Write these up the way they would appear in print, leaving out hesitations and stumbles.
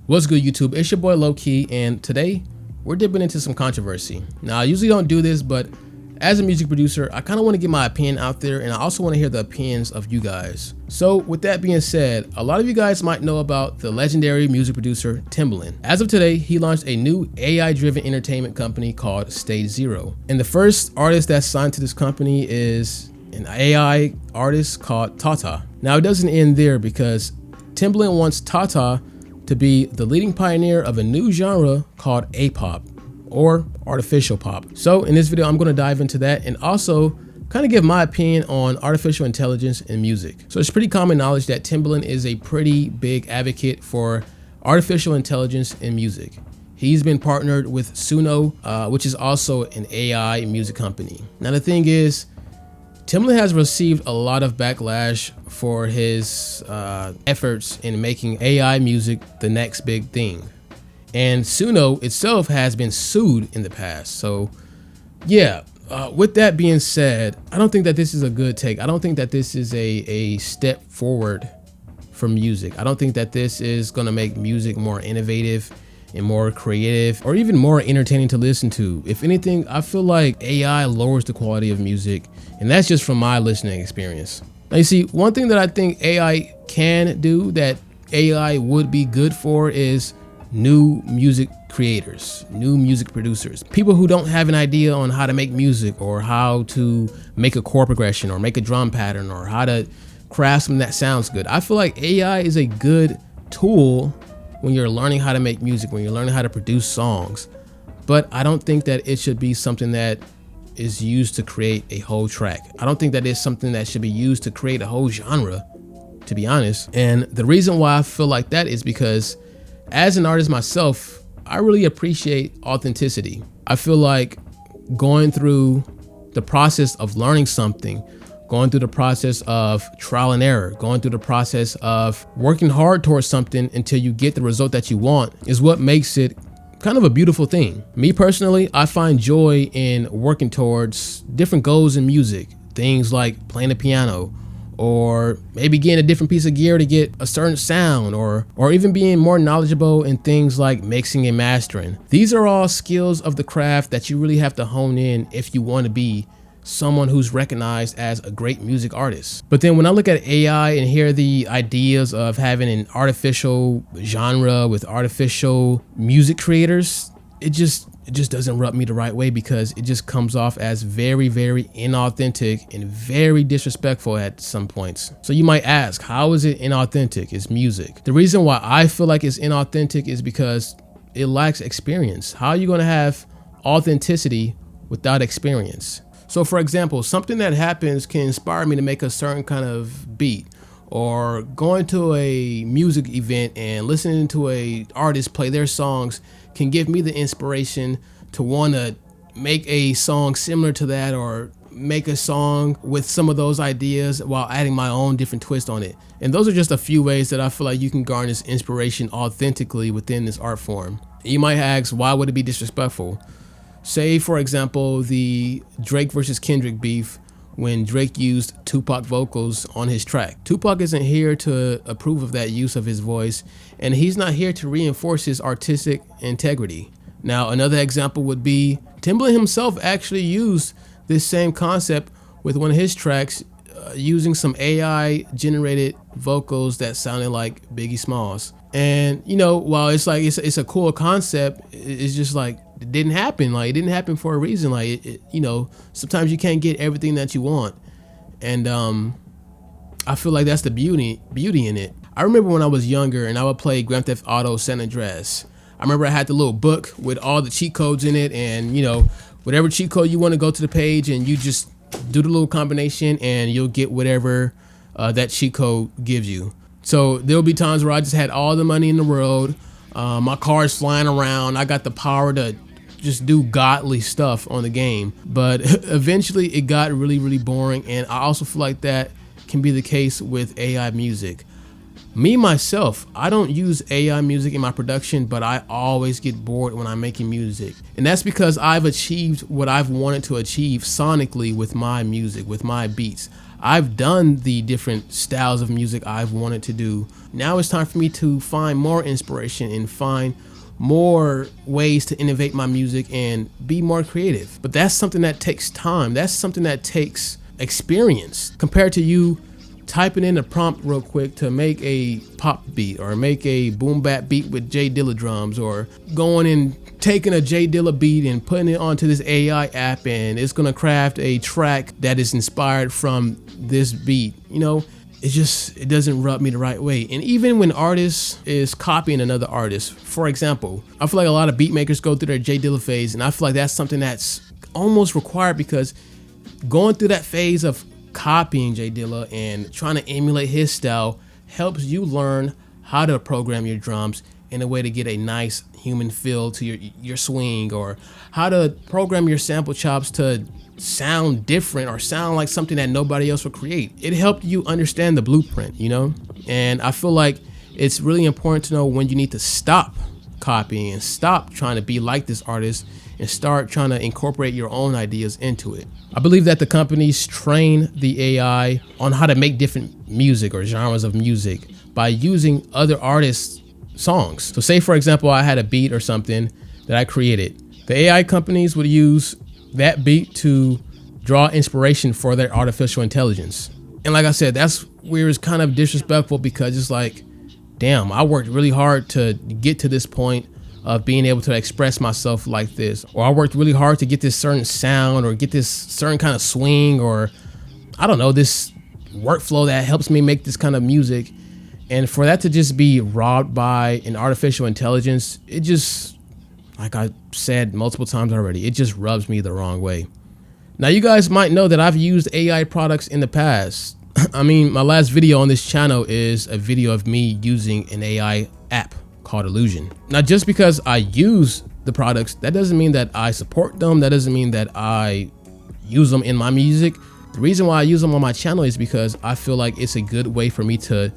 What's good, YouTube? It's your boy Lowkey, and today we're dipping into some controversy. Now, I usually don't do this, but as a music producer, I kind of want to get my opinion out there, and I also want to hear the opinions of you guys. So with that being said, a lot of you guys might know about the legendary music producer Timbaland. As of today, he launched a new AI-driven entertainment company called Stage Zero. And the first artist that's signed to this company is an AI artist called Tata. Now, it doesn't end there because Timbaland wants Tata to be the leading pioneer of a new genre called A-pop, or artificial pop. So in this video, I'm going to dive into that and also kind of give my opinion on artificial intelligence in music. So it's pretty common knowledge that Timbaland is a pretty big advocate for artificial intelligence in music. He's been partnered with Suno, which is also an AI music company. Now the thing is, Timbaland has received a lot of backlash for his efforts in making AI music the next big thing. And Suno itself has been sued in the past. So yeah, with that being said, I don't think that this is a good take. I don't think that this is a step forward for music. I don't think that this is gonna make music more innovative and more creative or even more entertaining to listen to. If anything, I feel like AI lowers the quality of music, and that's just from my listening experience. Now you see, one thing that I think AI can do that AI would be good for is new music creators, new music producers, people who don't have an idea on how to make music or how to make a chord progression or make a drum pattern or how to craft something that sounds good. I feel like AI is a good tool when you're learning how to make music, when you're learning how to produce songs, but I don't think that it should be something that is used to create a whole track. I don't think that is something that should be used to create a whole genre, to be honest. And the reason why I feel like that is because as an artist myself, I really appreciate authenticity. I feel like going through the process of learning something, going through the process of trial and error, going through the process of working hard towards something until you get the result that you want is what makes it kind of a beautiful thing. Me personally, I find joy in working towards different goals in music, things like playing the piano, or maybe getting a different piece of gear to get a certain sound, or even being more knowledgeable in things like mixing and mastering. These are all skills of the craft that you really have to hone in if you want to be someone who's recognized as a great music artist. But then when I look at AI and hear the ideas of having an artificial genre with artificial music creators, it just doesn't rub me the right way, because it just comes off as very, very inauthentic and very disrespectful at some points. So you might ask, how is it inauthentic? It's music. The reason why I feel like it's inauthentic is because it lacks experience. How are you going to have authenticity without experience? So for example, something that happens can inspire me to make a certain kind of beat, or going to a music event and listening to a artist play their songs can give me the inspiration to want to make a song similar to that, or make a song with some of those ideas while adding my own different twist on it. And those are just a few ways that I feel like you can garner this inspiration authentically within this art form. You might ask, why would it be disrespectful? Say, for example, the Drake versus Kendrick beef when Drake used Tupac vocals on his track. Tupac isn't here to approve of that use of his voice, and he's not here to reinforce his artistic integrity. Now, another example would be Timbaland himself actually used this same concept with one of his tracks, using some AI generated vocals that sounded like Biggie Smalls. And you know, while it's like it's a cool concept, it's just like it didn't happen. Like, it didn't happen for a reason. Like, you know, sometimes you can't get everything that you want, and I feel like that's the beauty in it. I remember when I was younger and I would play Grand Theft Auto San Andreas. I remember I had the little book with all the cheat codes in it, and you know, whatever cheat code you want to go to the page and you just do the little combination and you'll get whatever that cheat code gives you. So there'll be times where I just had all the money in the world, my car's flying around, I got the power to just do godly stuff on the game. But eventually it got really, really boring, and I also feel like that can be the case with AI music. Me, myself, I don't use AI music in my production, but I always get bored when I'm making music. And that's because I've achieved what I've wanted to achieve sonically with my music, with my beats. I've done the different styles of music I've wanted to do. Now it's time for me to find more inspiration and find more ways to innovate my music and be more creative. But that's something that takes time. That's something that takes experience compared to you typing in a prompt real quick to make a pop beat or make a boom bap beat with J Dilla drums, or going and taking a J Dilla beat and putting it onto this AI app and it's gonna craft a track that is inspired from this beat. You know, it doesn't rub me the right way. And even when artists is copying another artist, for example, I feel like a lot of beat makers go through their J Dilla phase, and I feel like that's something that's almost required, because going through that phase of copying J Dilla and trying to emulate his style helps you learn how to program your drums in a way to get a nice human feel to your swing, or how to program your sample chops to sound different or sound like something that nobody else would create. It helped you understand the blueprint, you know? And I feel like it's really important to know when you need to stop copying and stop trying to be like this artist and start trying to incorporate your own ideas into it. I believe that the companies train the AI on how to make different music or genres of music by using other artists' songs. So say, for example, I had a beat or something that I created. The AI companies would use that beat to draw inspiration for their artificial intelligence. And like I said, that's where it's kind of disrespectful, because it's like, damn, I worked really hard to get to this point of being able to express myself like this, or I worked really hard to get this certain sound or get this certain kind of swing, or I don't know, this workflow that helps me make this kind of music. And for that to just be robbed by an artificial intelligence, it just, like I said multiple times already, it just rubs me the wrong way. Now, you guys might know that I've used AI products in the past. I mean, my last video on this channel is a video of me using an AI app called Illusion. Now, just because I use the products, that doesn't mean that I support them. That doesn't mean that I use them in my music. The reason why I use them on my channel is because I feel like it's a good way for me to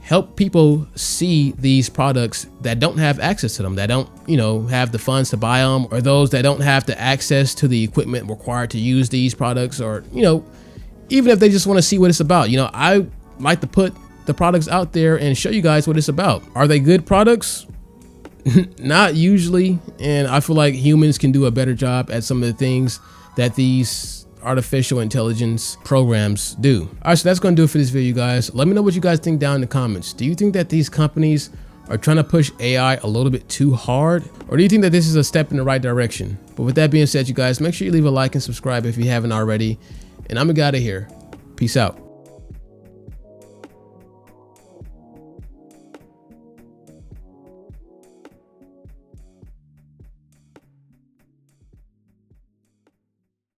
help people see these products that don't have access to them, that don't, you know, have the funds to buy them, or those that don't have the access to the equipment required to use these products, or, you know, even if they just want to see what it's about. You know, I like to put the products out there and show you guys what it's about. Are they good products? Not usually. And I feel like humans can do a better job at some of the things that these artificial intelligence programs do. All right, so that's going to do it for this video, you guys. Let me know what you guys think down in the comments. Do you think that these companies are trying to push AI a little bit too hard, or do you think that this is a step in the right direction? But with that being said, you guys, make sure you leave a like and subscribe if you haven't already. And I'm gonna get out of here. Peace out.